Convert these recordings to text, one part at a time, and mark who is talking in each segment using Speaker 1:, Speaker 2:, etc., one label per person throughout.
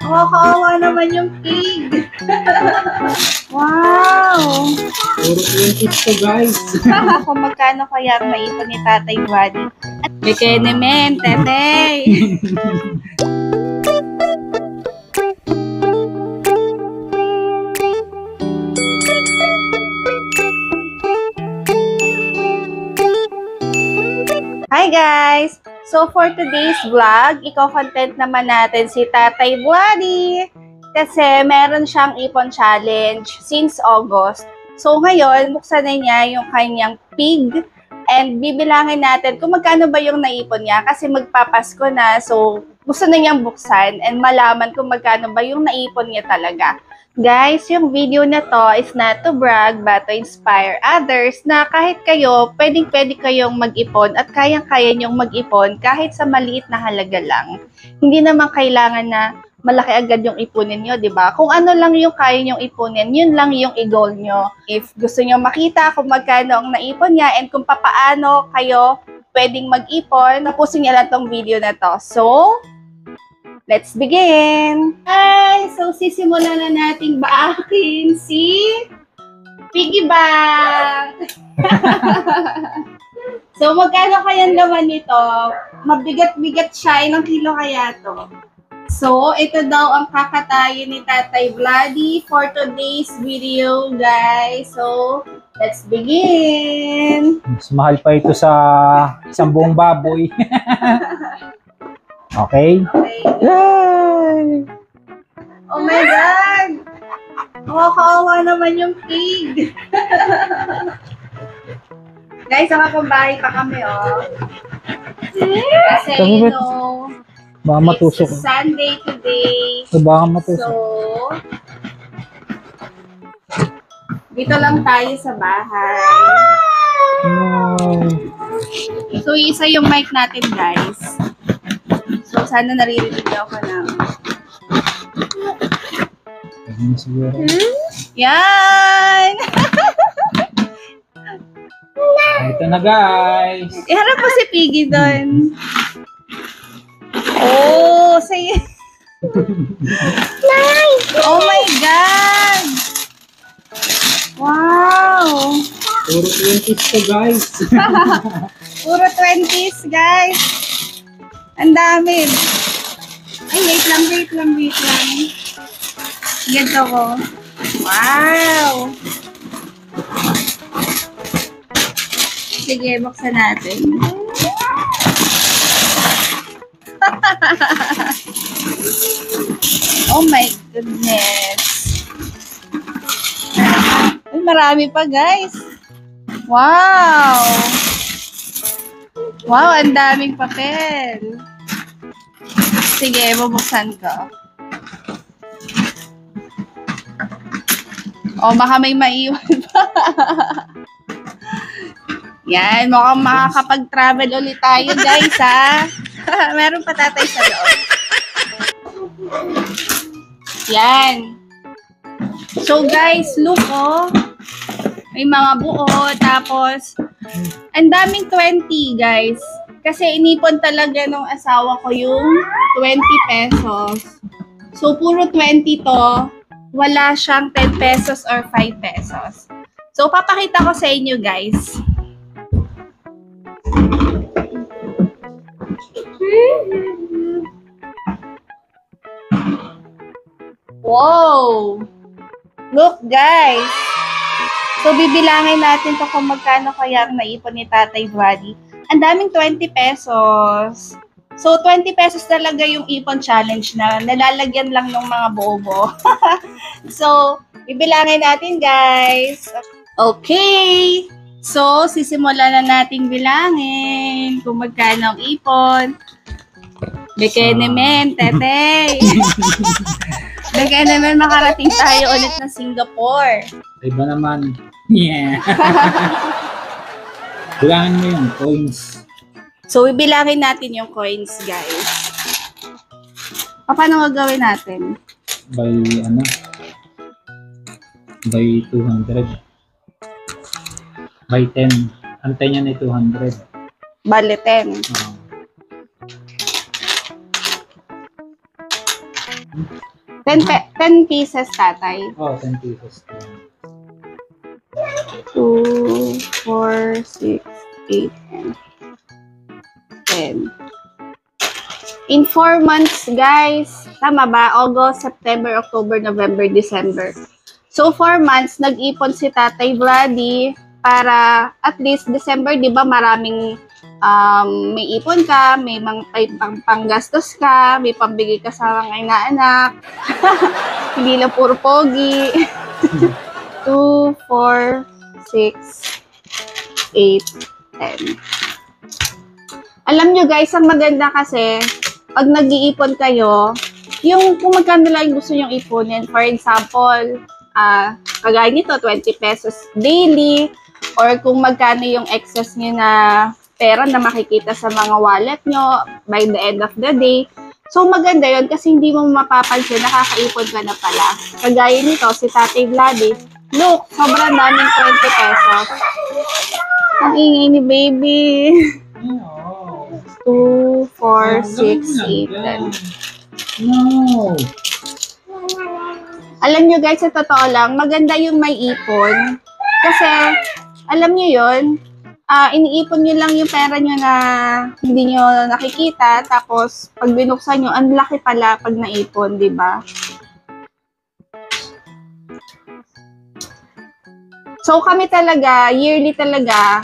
Speaker 1: Nakakaawa naman yung pig. Wow!
Speaker 2: Puro kids to, guys.
Speaker 1: Kung magkano kaya ang naipon ni Tatay Buddy. At Bekenemen, Tetey. Hi guys! So for today's vlog, i-content naman natin si Tatay Buddy. Kasi meron siyang ipon challenge since August. So ngayon, buksan na niya yung kanyang pig and bibilangin natin kung magkano ba yung naipon niya kasi magpapasko na. So gusto na niyang buksan and malaman kung magkano ba yung naipon niya talaga. Guys, yung video na to is not to brag but to inspire others na kahit kayo, pwede kayong mag-ipon at kayang-kaya niyong mag-ipon kahit sa maliit na halaga lang. Hindi naman kailangan na malaki agad yung ipunin nyo, di ba? Kung ano lang yung kaya nyong ipunin, yun lang yung i-goal nyo. If gusto nyo makita kung magkano ang naipon niya and kung papaano kayo pwedeng mag-ipon, tapusin niya lang tong video na to. So, let's begin! Hi! So, sisimulan na nating baakin si Piggy Bank! So, magkano kayang laman nito? Mabigat-bigat siya. Ilang kilo kaya to? So, ito daw ang kakatayin ni Tatay Buddy for today's video, guys. So, let's begin!
Speaker 2: Mas mahal pa ito sa isang buong baboy. Okay?
Speaker 1: Yay! Oh my God! Nakakaawa naman yung pig. Guys, nakapambahay pa kami, oh. Kasi, you know,
Speaker 2: baka matusok.
Speaker 1: it's Sunday today.
Speaker 2: So, baka matusok.
Speaker 1: So, dito lang tayo sa bahay.
Speaker 2: No.
Speaker 1: So, isa yung mic natin, guys. So, sana naririnig ako ng... Yan!
Speaker 2: Ito na, guys.
Speaker 1: Iharap mo si Piggy doon. Oh, say... Nice! Oh my God! Wow!
Speaker 2: Puro 20s to, guys.
Speaker 1: Puro 20s, guys. Ang dami. Ay, wait lang. Ganito ko. Wow! Sige, buksan natin. Oh my goodness. Ay, marami pa, guys. Wow! Wow, ang daming papel. Sige, bubuksan ko. O, baka may maiwan pa. Yan, mukhang makakapag-travel ulit tayo, guys, ha? Meron pa tatay sa loob. Yan. So, guys, look, oh. May mga buo, tapos, ang daming 20, guys. Kasi inipon talaga nung asawa ko yung 20 pesos. So, puro 20 to. Wala siyang 10 pesos or 5 pesos. So, papakita ko sa inyo, guys. Wow! Look, guys. So, bibilangin natin to kung magkano kaya ang naipon ni Tatay Buddy. Ang daming 20 pesos. So, 20 pesos talaga yung ipon challenge na nalalagyan lang ng mga bobo. So, bibilangin natin, guys. Okay. So, sisimulan na nating bilangin kung magkano ang ipon. Bekenemen, Tetey. Bekenemen, makarating tayo ulit na Singapore.
Speaker 2: Iba naman. Yeah. Bilangin mo yung coins.
Speaker 1: So, bibilangin natin yung coins, guys. Paano gagawin natin?
Speaker 2: By, by 200. By 10. Antay niya na 200.
Speaker 1: Bale, 10. 10 pieces, tatay.
Speaker 2: Oh, 10 pesos.
Speaker 1: 2, 4, 6, 8, 10. In 4 months, guys. Tama ba? August, September, October, November, December. So, 4 months, nag-ipon si Tatay Vladdy para at least December, di ba, maraming may ipon ka, may panggastos ka, may pambigay ka sa mga inaanak. Hindi lang puro pogi. 2, 4, 6, 8, 10. Alam nyo guys, ang maganda kasi, pag nag-iipon kayo, yung kung magkano lang gusto nyong ipunin, for example, kagaya nito, 20 pesos daily, or kung magkano yung excess nyo na pera na makikita sa mga wallet nyo by the end of the day. So, maganda yun kasi hindi mo mapapansin, nakakaipon ka na pala. Kagaya nito, si Tatay Vladdy, look, sobrang daming 20 pesos. Ang ingay ni baby. 2, 4, 6, 8, 10.
Speaker 2: No!
Speaker 1: Alam nyo guys, sa totoo lang, maganda yung may ipon. Kasi, alam nyo yun, iniipon nyo lang yung pera nyo na hindi nyo nakikita. Tapos, pag binuksan nyo, ang laki pala pag naipon, di ba? So, kami talaga, yearly talaga,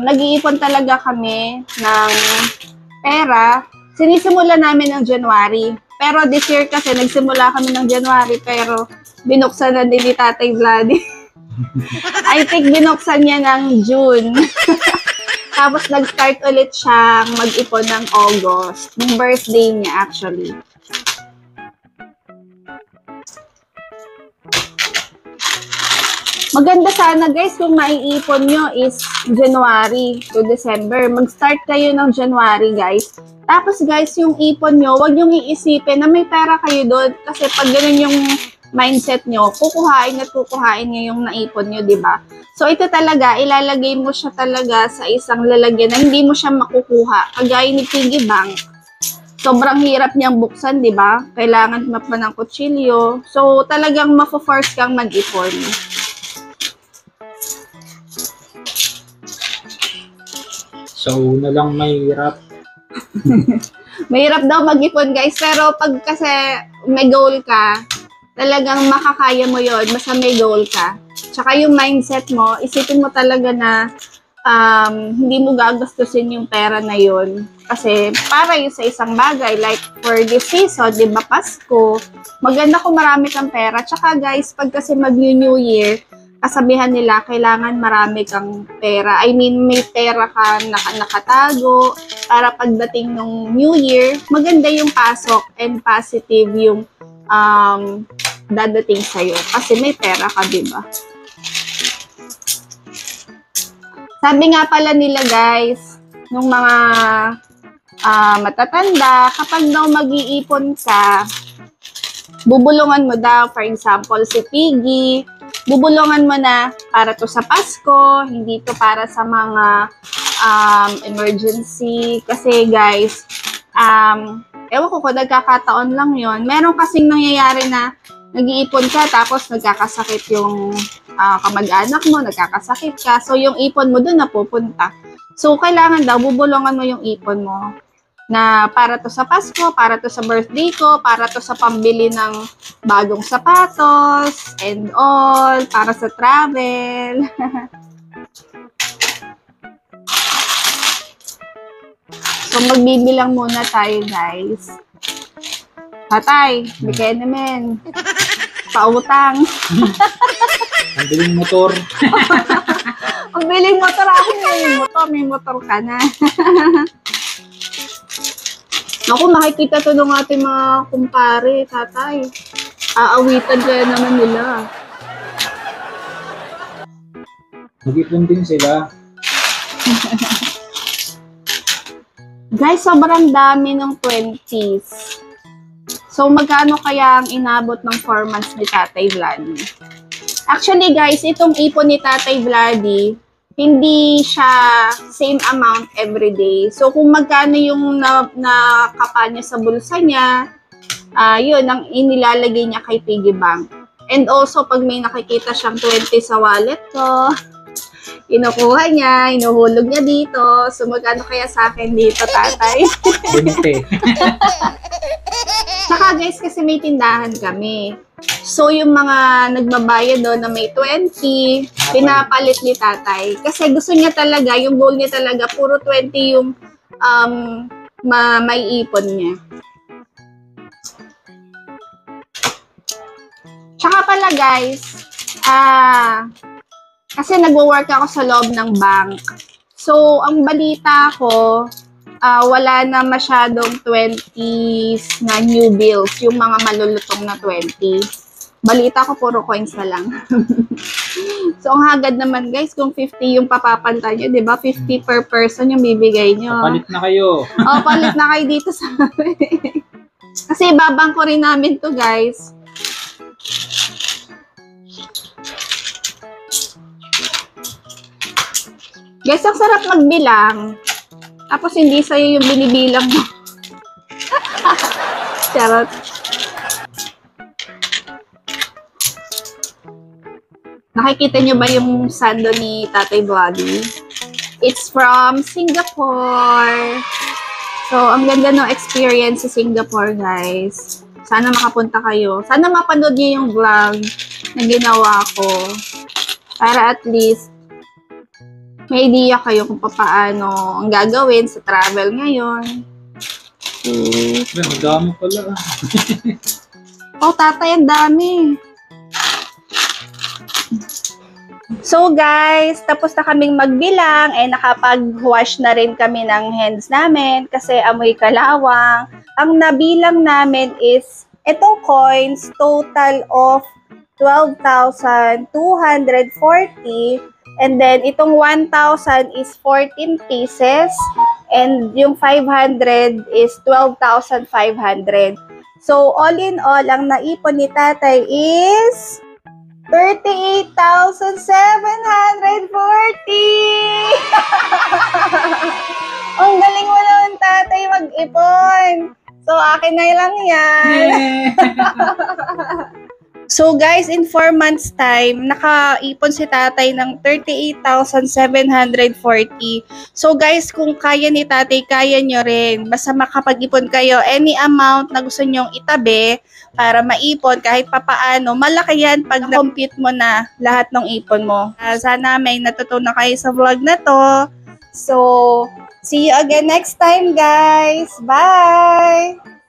Speaker 1: nag-iipon talaga kami ng pera. Sinisimula namin ng January. Pero this year kasi, nagsimula kami ng January, pero binuksan na din ni Tatay Vladdy. I think binuksan niya ng June. Tapos nag-start ulit siyang mag-ipon ng August. Yung birthday niya actually. Maganda sana guys kung maiipon nyo is January to December. Mag-start kayo ng January guys. Tapos guys, yung ipon nyo, huwag nyo iisipin na may pera kayo doon. Kasi pag ganun yung mindset nyo, kukuhain at kukuhain nyo yung naipon nyo, di ba? So ito talaga, ilalagay mo siya talaga sa isang lalagyan na hindi mo siya makukuha. Kagaya ni piggy bank. Sobrang hirap niyang buksan, di ba? Kailangan mo pa ng kutsilyo. So talagang mako-force kang mag-ipon.
Speaker 2: So, una lang mahirap.
Speaker 1: Mahirap daw mag-ipon guys, pero pag kasi may goal ka, talagang makakaya mo yon basta may goal ka. Tsaka yung mindset mo, isipin mo talaga na hindi mo gagastusin yung pera na yon kasi para yun sa isang bagay, like for this season, di ba Pasko, maganda kung marami kang pera. Tsaka guys, pag kasi mag-New Year, kasabihan nila, kailangan marami kang pera. I mean, may pera ka nakatago para pagdating ng New Year, maganda yung pasok and positive yung dadating sa'yo. Kasi may pera ka, diba? Sabi nga pala nila, guys, nung mga matatanda, kapag daw mag-iipon ka, bubulungan mo daw, for example, si Piggy, bubulungan mo na para to sa Pasko, hindi to para sa mga emergency. Kasi guys, ewan ko kung nagkakataon lang yon. Meron kasing nangyayari na nag-iipon ka tapos nagkakasakit yung kamag-anak mo, nagkakasakit ka. So yung ipon mo doon napupunta. So kailangan daw bubulungan mo yung ipon mo na para to sa Pasko, para to sa birthday ko, para to sa pambili ng bagong sapatos, and all, para sa travel. So, magbibilang muna tayo, guys. Tatay, bigyan naman. Pautang.
Speaker 2: Ang biling motor.
Speaker 1: Ang biling motor ako. May motor ka na. Ako, makikita to ng ating mga kumpare, tatay. Aawitan kaya naman nila.
Speaker 2: Mag-ipon din sila.
Speaker 1: Guys, sobrang dami ng 20s. So, magkano kaya ang inabot ng 4 months ni Tatay Vladdy? Actually, guys, itong ipon ni Tatay Vladdy, hindi siya same amount every day. So, kung magkano yung nakapa niya sa bulsa niya, Yun, ang inilalagay niya kay piggy bank. And also, pag may nakikita siyang 20 sa wallet ko, kinukuha niya, inuhulog niya dito. So, magkano kaya sa akin dito, tatay?
Speaker 2: 20.
Speaker 1: Saka guys, kasi may tindahan kami. So, yung mga nagbabayad doon na may 20, pinapalit ni tatay. Kasi gusto niya talaga, yung goal niya talaga, puro 20 yung may ipon niya. Tsaka pala guys, kasi nagwo-work ako sa loob ng bank. So, ang balita ko, wala na masyadong 20s na new bills, yung mga malulutong na 20. Balita ko, puro coins na lang. So, ang hagad naman guys, kung 50 yung papapanta nyo, di ba? 50 per person yung bibigay nyo.
Speaker 2: Palit na kayo.
Speaker 1: Palit na kayo dito sa amin. Kasi babang ko rin namin to guys. Guys, ang sarap magbilang. Tapos hindi sa'yo yung binibilang mo. Charot. Nakikita nyo ba yung sando ni Tatay Vloggy? It's from Singapore. So, ang ganda ng experience sa Singapore, guys. Sana makapunta kayo. Sana mapanood nyo yung vlog na ginawa ko. Para at least may idea kayo kung paano ang gagawin sa travel ngayon.
Speaker 2: Madami pala.
Speaker 1: Tatay, ang dami. So guys, tapos na kaming magbilang, nakapag-wash na rin kami ng hands namin kasi amoy kalawang. Ang nabilang namin is itong coins, total of 12,240. And then, itong 1,000 is 14 pieces. And yung 500 is 12,500. So, all in all, ang naipon ni tatay is 38,740! Ang galing mo naman, tatay, mag-ipon. So, akin na lang yan. So guys, in 4 months time, nakaipon si tatay ng 38,740. So guys, kung kaya ni tatay, kaya nyo rin. Basta makapag-ipon kayo, any amount na gusto nyong itabi para maipon kahit papaano, malaki yan pag na-compute mo na lahat ng ipon mo. Sana may natutunan kayo sa vlog na to. So, see you again next time guys. Bye!